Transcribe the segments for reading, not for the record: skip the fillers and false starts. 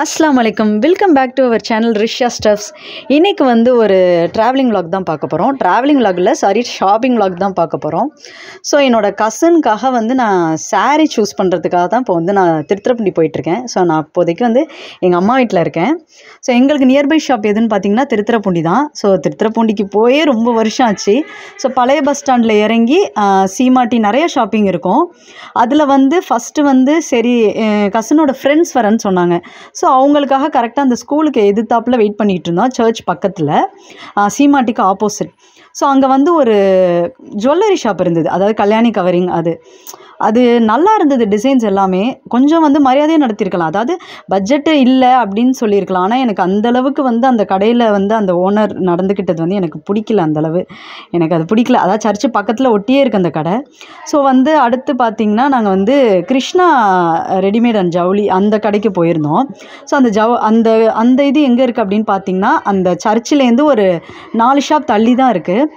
அஸ்ஸலாமு அலைக்கும், welcome back to our channel Rishya stuffs. இன்றைக்கி வந்து ஒரு ட்ராவலிங் vlog தான் பார்க்க போகிறோம். ட்ராவலிங் vlog இல்லை, ஷாப்பிங் vlog தான் பார்க்க போகிறோம். ஸோ என்னோடய கசனுக்காக வந்து நான் saree சூஸ் பண்ணுறதுக்காக தான் இப்போ வந்து நான் திருத்துறைப்பூண்டி போயிட்டுருக்கேன். ஸோ நான் இப்போதைக்கு வந்து எங்கள் அம்மா வீட்டில் இருக்கேன். ஸோ எங்களுக்கு நியர்பை ஷாப் எதுன்னு பார்த்தீங்கன்னா திருத்துறைப்பூண்டி தான். ஸோ திருத்துறைப்பூண்டிக்கு போயே ரொம்ப வருஷம் ஆச்சு. ஸோ பழைய பஸ் ஸ்டாண்டில் இறங்கி சீமாட்டி நிறைய ஷாப்பிங் இருக்கும். அதில் வந்து ஃபஸ்ட்டு வந்து சரி கசனோட ஃப்ரெண்ட்ஸ் வரேன்னு சொன்னாங்க. ஸோ அவங்களுக்காக கரெக்டாக அந்த ஸ்கூலுக்கு எதிர்த்தாப்பில் வெயிட் பண்ணிகிட்டு இருந்தோம், சர்ச் பக்கத்தில், சீமாட்டிக்கு ஆப்போசிட். ஸோ அங்கே வந்து ஒரு ஜுவல்லரி ஷாப் இருந்தது, அதாவது கல்யாணி கவரிங். அது நல்லா இருந்தது, டிசைன்ஸ் எல்லாமே. கொஞ்சம் வந்து மரியாதையாக நடத்தியிருக்கலாம், அதாவது பட்ஜெட்டு இல்லை அப்படின்னு சொல்லியிருக்கலாம். ஆனால் எனக்கு அந்தளவுக்கு வந்து அந்த கடையில் வந்து அந்த ஓனர் நடந்துக்கிட்டது வந்து எனக்கு பிடிக்கல, அந்தளவு எனக்கு அது பிடிக்கல. அதாவது சர்ச்சு பக்கத்தில் ஒட்டியே இருக்குது அந்த கடை. ஸோ வந்து அடுத்து பார்த்திங்கன்னா நாங்கள் வந்து கிருஷ்ணா ரெடிமேட் அண்ட் ஜவுளி அந்த கடைக்கு போயிருந்தோம். ஸோ அந்த இது எங்கே இருக்குது அப்படின்னு பார்த்திங்கன்னா அந்த சர்ச்சிலேருந்து ஒரு 4 ஷாப் தள்ளி தான் இருக்குது.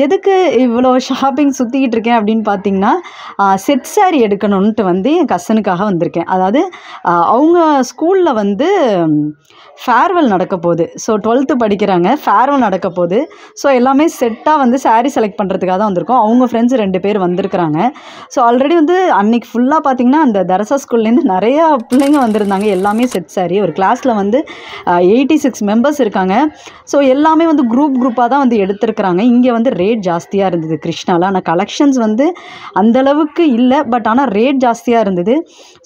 எதுக்கு இவ்வளோ ஷாப்பிங் சுற்றிக்கிட்டு இருக்கேன் அப்படின்னு பார்த்திங்கன்னா செட் சாரி எடுக்கணுன்ட்டு வந்து என் கசனுக்காக வந்திருக்கேன். அதாவது அவங்க ஸ்கூலில் வந்து ஃபேர்வெல் நடக்க போகுது. ஸோ 12th படிக்கிறாங்க, ஃபேர்வெல் நடக்க போகுது. ஸோ எல்லாமே செட்டாக வந்து சாரீ செலக்ட் பண்ணுறதுக்காக தான் வந்திருக்கோம். அவங்க ஃப்ரெண்ட்ஸ் 2 பேர் வந்திருக்கிறாங்க. ஸோ ஆல்ரெடி வந்து அன்றைக்கி ஃபுல்லாக பார்த்திங்கன்னா அந்த தரசா ஸ்கூல்லேருந்து நிறையா பிள்ளைங்க வந்திருந்தாங்க. எல்லாமே செட் சாரீ. ஒரு கிளாஸில் வந்து 86 மெம்பர்ஸ் இருக்காங்க. ஸோ எல்லாமே வந்து குரூப்பாக தான் வந்து எடுத்துருக்குறாங்க. இங்கே வந்து ரேட் ஜாஸ்தியாக இருந்தது கிருஷ்ணாவில். ஆனால் கலெக்ஷன்ஸ் வந்து அந்தளவுக்கு இல்லை, பட் ஆனால் ரேட் ஜாஸ்தியாக இருந்தது.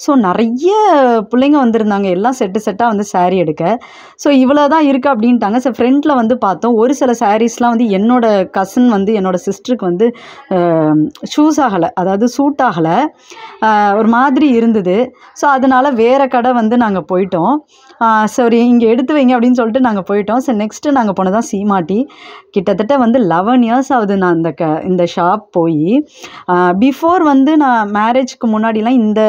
ஸோ நிறைய பிள்ளைங்க வந்திருந்தாங்க, எல்லாம் செட்டாக வந்து சாரீ எடுக்க. ஸோ இவ்வளோ தான் இருக்குது அப்படின்ட்டாங்க. ஸோ ஃப்ரண்ட்டில் வந்து பார்த்தோம், ஒரு சில சாரீஸ்லாம் வந்து என்னோடய கசின் வந்து என்னோடய சிஸ்டருக்கு வந்து ஷூஸ் ஆகலை, அதாவது சூட் ஆகலை, ஒரு மாதிரி இருந்தது. ஸோ அதனால் வேறு கடை வந்து நாங்கள் போயிட்டோம். சரி இங்கே எடுத்து வைங்க அப்படின்னு சொல்லிட்டு நாங்கள் போயிட்டோம். ஸோ நெக்ஸ்ட்டு நாங்கள் போனது தான் சீமாட்டி. கிட்டத்தட்ட வந்து 11 இயர்ஸ் ஆகுது நான் இந்த ஷாப் போய். பிஃபோர் வந்து நான் மேரேஜ்க்கு முன்னாடிலாம் இந்த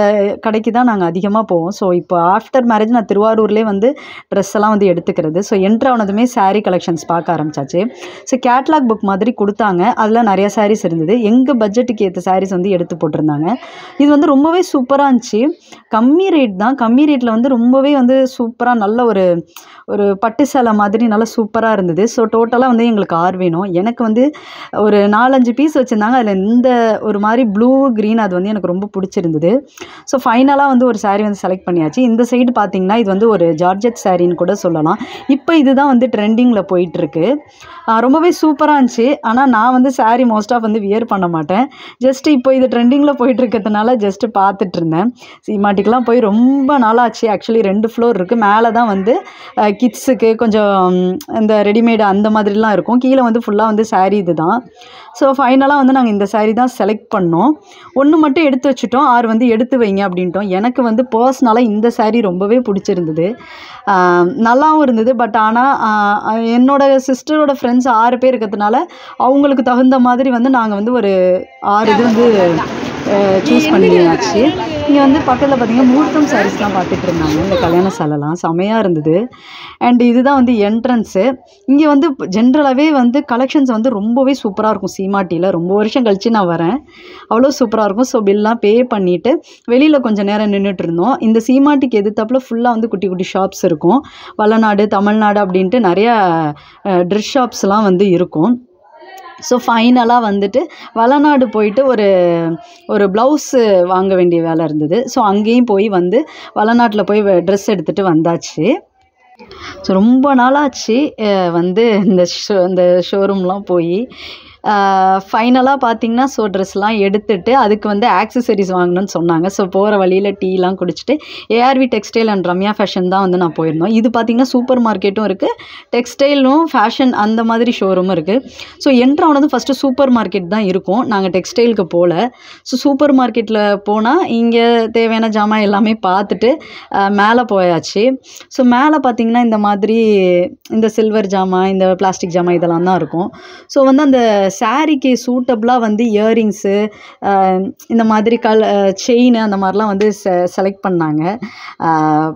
கடைக்கு தான் நாங்கள் அதிகமாக போவோம். ஸோ இப்போ ஆஃப்டர் மேரேஜ் நான் திருவாரூர்லேயே வந்து ட்ரெஸ் எல்லாம் வந்து எடுத்துக்கிறது. ஸோ என்ட்ரு ஆனதுமே சாரீ கலெக்ஷன்ஸ் பார்க்க ஆரம்பிச்சாச்சு. ஸோ கேட்லாக் புக் மாதிரி கொடுத்தாங்க, அதில் நிறைய சாரீஸ் இருந்தது. எங்கள் பட்ஜெட்டுக்கு ஏற்ற சாரீஸ் வந்து எடுத்து போட்டிருந்தாங்க. இது வந்து ரொம்பவே சூப்பராக இருந்துச்சு. கம்மி ரேட் தான், கம்மி ரேட்டில் வந்து ரொம்பவே வந்து சூப்பராக நல்ல ஒரு பட்டு சேலை மாதிரி நல்லா சூப்பராக இருந்தது. ஸோ டோட்டலாக வந்து எங்களுக்கு 6 வேணும். எனக்கு வந்து ஒரு 4-5 பீஸ் வச்சுருந்தாங்க. அதில் இந்த ஒரு மாதிரி ப்ளூ க்ரீன் அது வந்து எனக்கு ரொம்ப பிடிச்சிருந்தது. ஸோ ஃபைனலாக வந்து ஒரு சாரீ வந்து செலக்ட் பண்ணியாச்சு. இந்த சைடு பார்த்திங்கன்னா இது வந்து ஒரு ஜார்ஜெட் சாரின்னு கூட சொல்லலாம். இப்போ இதுதான் வந்து ட்ரெண்டிங்கில் போயிட்டுருக்கு. ரொம்பவே சூப்பராக இருந்துச்சு. ஆனால் நான் வந்து சாரீ மோஸ்ட் ஆஃப் வந்து வியர் பண்ண மாட்டேன். ஜஸ்ட்டு இப்போ இது ட்ரெண்டிங்கில் போயிட்டுருக்கிறதுனால ஜஸ்ட்டு பார்த்துட்டு இருந்தேன். சீமாட்டிக்கெலாம் போய் ரொம்ப நாளாச்சு. ஆக்சுவலி 2 ஃப்ளோர் இருக்குது. மேலே தான் வந்து கிட்ஸுக்கு கொஞ்சம் இந்த ரெடிமேடு அந்த மாதிரிலாம் இருக்கும். கீழே வந்து ஃபுல்லாக வந்து சாரீ இது தான். ஸோ ஃபைனலாக வந்து நாங்கள் இந்த சாரீ தான் செலக்ட் பண்ணோம். 1 மட்டும் எடுத்து வச்சுட்டோம், 6 வந்து எடுத்து வைங்க அப்படின்ட்டோம். எனக்கு வந்து பர்சனலாக இந்த சாரீ ரொம்பவே பிடிச்சிருந்தது, நல்லாவும் இருந்தது. பட் ஆனால் என்னோடய சிஸ்டரோட ஃப்ரெண்ட்ஸ் 6 பேர் இருக்கிறதுனால அவங்களுக்கு தகுந்த மாதிரி வந்து நாங்கள் வந்து ஒரு 6 இது வந்து சூஸ் பண்ணியாச்சு. இங்கே வந்து பக்கத்தில் பார்த்திங்கன்னா முகூர்த்தம் சாரீஸ்லாம் பார்த்துட்டு இருந்தாங்க. இந்த கல்யாண சாலைலாம் செமையாக இருந்தது. அண்ட் இதுதான் வந்து என்ட்ரன்ஸு. இங்கே வந்து ஜென்ரலாகவே வந்து கலெக்ஷன்ஸ் வந்து ரொம்பவே சூப்பராக இருக்கும் சீமாட்டியில். ரொம்ப வருஷம் கழித்து நான் வரேன், அவ்வளோ சூப்பராக இருக்கும். ஸோ பில்லாம் பே பண்ணிவிட்டு வெளியில் கொஞ்சம் நேரம் நின்றுட்டு இருந்தோம். இந்த சீமாட்டிக்கு எதிர்த்தாப்பில் ஃபுல்லாக வந்து குட்டி குட்டி ஷாப்ஸ் இருக்கும். வளநாடு, தமிழ்நாடு அப்படின்ட்டு நிறையா ட்ரெஸ் ஷாப்ஸ்லாம் வந்து இருக்கும். ஸோ ஃபைனலாக வந்துட்டு வளநாடு போயிட்டு ஒரு ப்ளவுஸு வாங்க வேண்டிய வேலை இருந்தது. ஸோ அங்கேயும் போய் வந்து வளநாட்டில் போய் ட்ரெஸ் எடுத்துகிட்டு வந்தாச்சு. ஸோ ரொம்ப நாளாச்சு வந்து இந்த ஷோரூம்லாம் போய். ஃபைனலாக பார்த்திங்கன்னா ஸோ ட்ரெஸ்லாம் எடுத்துகிட்டு அதுக்கு வந்து ஆக்சசரிஸ் வாங்கணும்னு சொன்னாங்க. ஸோ போகிற வழியில் டீலாம் குடிச்சிட்டு ARV textile and Ramya fashion தான் வந்து நான் போயிருந்தோம். இது பார்த்திங்கன்னா சூப்பர் மார்க்கெட்டும் இருக்குது, டெக்ஸ்டைலும் ஃபேஷன் அந்த மாதிரி ஷோரூமும் இருக்குது. ஸோ என்ட்ரு ஆனதும் ஃபஸ்ட்டு சூப்பர் மார்க்கெட் தான் இருக்கும். நாங்கள் டெக்ஸ்டைலுக்கு போகல. ஸோ சூப்பர் மார்க்கெட்டில் போனால் இங்கே தேவையான ஜாமான் எல்லாமே பார்த்துட்டு மேலே போயாச்சு. ஸோ மேலே பார்த்திங்கன்னா இந்த மாதிரி இந்த சில்வர் ஜாமான், இந்த பிளாஸ்டிக் ஜாமான் இதெல்லாம் தான் இருக்கும். ஸோ வந்து அந்த சாரீக்கு சூட்டபிளாக வந்து இயரிங்ஸு இந்த மாதிரி செயின் அந்த மாதிரிலாம் வந்து செலக்ட் பண்ணாங்க.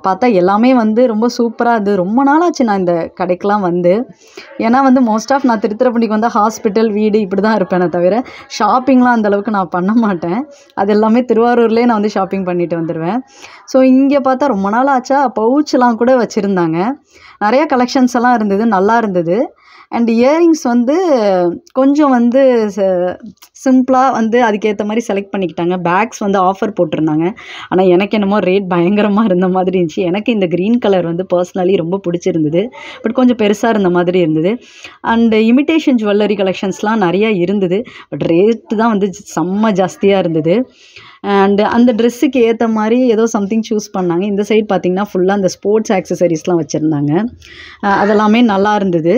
பார்த்தா எல்லாமே வந்து ரொம்ப சூப்பராக இருந்தது. ரொம்ப நாளாச்சு நான் இந்த கடைக்கெலாம் வந்து. ஏன்னா வந்து மோஸ்ட் ஆஃப் நான் திருத்துறைப்பூண்டிக்கு வந்தால் ஹாஸ்பிட்டல், வீடு இப்படி தான் இருப்பேனே தவிர ஷாப்பிங்லாம் அந்தளவுக்கு நான் பண்ண மாட்டேன். அது எல்லாமே திருவாரூர்லேயே நான் வந்து ஷாப்பிங் பண்ணிட்டு வந்துடுவேன். ஸோ இங்கே பார்த்தா ரொம்ப நாள் ஆச்சா பவுச்செலாம் கூட வச்சுருந்தாங்க. நிறையா கலெக்ஷன்ஸ் எல்லாம் இருந்தது, நல்லா இருந்தது. அண்ட் இயரிங்ஸ் வந்து கொஞ்சம் வந்து சிம்பிளாக வந்து அதுக்கேற்ற மாதிரி செலக்ட் பண்ணிக்கிட்டாங்க. பேக்ஸ் வந்து ஆஃபர் போட்டிருந்தாங்க. ஆனால் எனக்கு என்னமோ ரேட் பயங்கரமாக இருந்த மாதிரி இருந்துச்சு. எனக்கு இந்த க்ரீன் கலர் வந்து பர்சனலி ரொம்ப பிடிச்சிருந்தது. பட் கொஞ்சம் பெருசாக இருந்த மாதிரி இருந்தது. அண்டு இமிட்டேஷன் ஜுவல்லரி கலெக்ஷன்ஸ்லாம் நிறையா இருந்தது. பட் ரேட்டு தான் வந்து செம்ம ஜாஸ்தியாக இருந்தது. அண்டு அந்த ட்ரெஸ்ஸுக்கு ஏற்ற மாதிரி ஏதோ சம்திங் சூஸ் பண்ணாங்க. இந்த சைடு பார்த்திங்கன்னா ஃபுல்லாக அந்த ஸ்போர்ட்ஸ் ஆக்சசரிஸ்லாம் வச்சுருந்தாங்க. அதெல்லாமே நல்லா இருந்தது.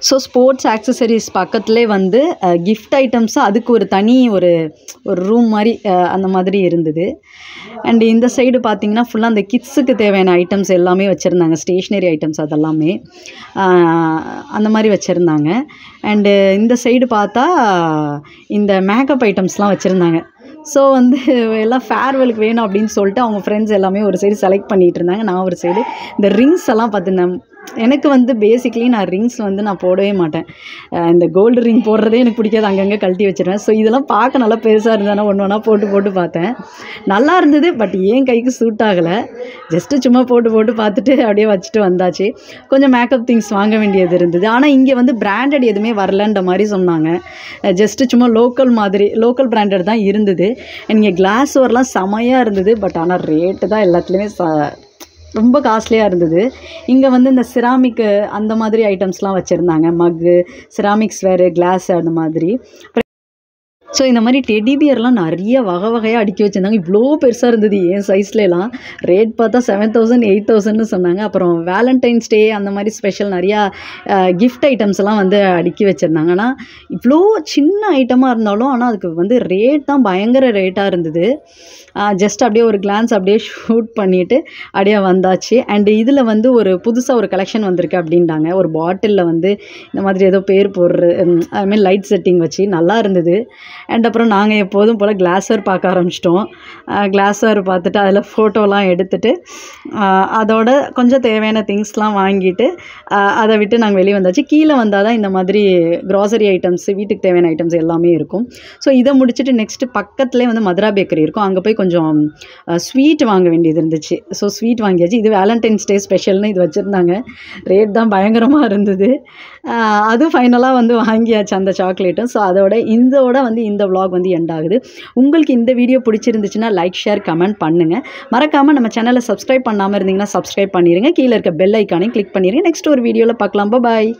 ஸோ ஸ்போர்ட்ஸ் ஆக்சசரிஸ் பக்கத்துலேயே வந்து கிஃப்ட் ஐட்டம்ஸு அதுக்கு ஒரு தனி ஒரு ரூம் மாதிரி அந்த மாதிரி இருந்தது. அண்டு இந்த சைடு பார்த்திங்கன்னா ஃபுல்லாக அந்த கிட்ஸுக்கு தேவையான ஐட்டம்ஸ் எல்லாமே வச்சுருந்தாங்க. ஸ்டேஷ்னரி ஐட்டம்ஸ் அதெல்லாமே அந்த மாதிரி வச்சுருந்தாங்க. அண்டு இந்த சைடு பார்த்தா இந்த மேக்கப் ஐட்டம்ஸ்லாம் வச்சுருந்தாங்க. ஸோ வந்து எல்லாம் ஃபேர்வெலுக்கு வேணும் அப்படின்னு சொல்லிட்டு அவங்க ஃப்ரெண்ட்ஸ் எல்லாமே ஒரு சைடு செலக்ட் பண்ணிகிட்டு இருந்தாங்க. நான் ஒரு சைடு இந்த ரிங்ஸ் எல்லாம் பார்த்துருந்தேன். எனக்கு வந்து பேசிக்லி நான் ரிங்ஸ் வந்து நான் போடவே மாட்டேன். இந்த கோல்டு ரிங் போடுறதே எனக்கு பிடிக்காது, அங்கங்கே கழட்டி வச்சுருவேன். ஸோ இதெல்லாம் பார்க்க நல்லா பெருசாக இருந்ததுனா ஒன்று ஒன்றா போட்டு பார்த்தேன். நல்லா இருந்தது. பட் என் கைக்கு சூட் ஆகலை. ஜஸ்ட்டு சும்மா போட்டு பார்த்துட்டு அப்படியே வச்சுட்டு வந்தாச்சு. கொஞ்சம் மேக்கப் திங்ஸ் வாங்க வேண்டியது இருந்தது. ஆனால் இங்கே வந்து பிராண்டட் எதுவுமே வரலன்ற மாதிரி சொன்னாங்க. ஜஸ்ட்டு சும்மா லோக்கல் பிராண்டட் தான் இருந்தது. இங்கே கிளாஸ் ஓவர்லாம் செமையாக இருந்தது. பட் ஆனால் ரேட்டு தான் எல்லாத்துலேயுமே ரொம்ப காஸ்ட்லியாக இருந்தது. இங்கே வந்து இந்த சிராமிக்கு அந்த மாதிரி ஐட்டம்ஸ்லாம் வச்சுருந்தாங்க. மக்கு, சிராமிக்ஸ் வேறு, கிளாஸு அந்த மாதிரி. ஸோ இந்த மாதிரி டெடி பியர்லாம் நிறைய வகையாக அடுக்கி வச்சுருந்தாங்க. இவ்வளோ பெருசாக இருந்தது என் சைஸ்லாம். ரேட் பார்த்தா 7,000 8,000ன்னு சொன்னாங்க. அப்புறம் வேலண்டைன்ஸ் டே அந்த மாதிரி ஸ்பெஷல் நிறையா கிஃப்ட் ஐட்டம்ஸ் எல்லாம் வந்து அடுக்கி வச்சுருந்தாங்க. ஆனால் இவ்வளோ சின்ன ஐட்டமாக இருந்தாலும் ஆனால் அதுக்கு வந்து ரேட் தான் பயங்கர ரேட்டாக இருந்தது. ஜஸ்ட் அப்படியே ஒரு கிளான்ஸ் அப்படியே ஷூட் பண்ணிவிட்டு அப்படியே வந்தாச்சு. அண்டு இதில் வந்து புதுசாக ஒரு கலெக்ஷன் வந்திருக்கு அப்படின்ட்டாங்க. ஒரு பாட்டிலில் வந்து இந்த மாதிரி ஏதோ பேர் போடுற அதுமாதிரி லைட் செட்டிங் வச்சு நல்லா இருந்தது. அண்ட் அப்புறம் நாங்கள் எப்போதும் போல் கிளாஸ்வேர் பார்க்க ஆரம்பிச்சிட்டோம். கிளாஸ்வேர் பார்த்துட்டு அதில் ஃபோட்டோலாம் எடுத்துகிட்டு அதோட கொஞ்சம் தேவையான திங்ஸ்லாம் வாங்கிட்டு அதை விட்டு நாங்கள் வெளியே வந்தாச்சு. கீழே வந்தால் தான் இந்த மாதிரி க்ராசரி ஐட்டம்ஸு, வீட்டுக்கு தேவையான ஐட்டம்ஸ் எல்லாமே இருக்கும். ஸோ இதை முடிச்சுட்டு நெக்ஸ்ட்டு பக்கத்துலேயே வந்து மதுரா பேக்கரி இருக்கும். அங்கே போய் கொஞ்சம் ஸ்வீட் வாங்க வேண்டியது இருந்துச்சு. ஸோ ஸ்வீட் வாங்கியாச்சு. இது வேலண்டைன்ஸ் டே ஸ்பெஷல்னு இது வச்சுருந்தாங்க. ரேட் தான் பயங்கரமாக இருந்தது. அது ஃபைனலாக வந்து வாங்கியாச்சு அந்த சாக்லேட்டும். ஸோ இதோட வந்து இந்த vlog வந்து எண்ட் ஆகுது. உங்களுக்கு இந்த வீடியோ பிடிச்சிருந்துச்சுன்னா லைக், ஷேர், கமெண்ட் பண்ணுங்கள். மறக்காமல் நம்ம சேனலை சப்ஸ்கிரைப் பண்ணாமல் இருந்தீங்கன்னா சப்ஸ்கிரைப் பண்ணிடுங்க. கீழே இருக்க பெல் ஐக்கானையும் கிளிக் பண்ணிடுங்க. நெக்ஸ்ட் ஒரு வீடியோவில் பார்க்கலாம். பாய்.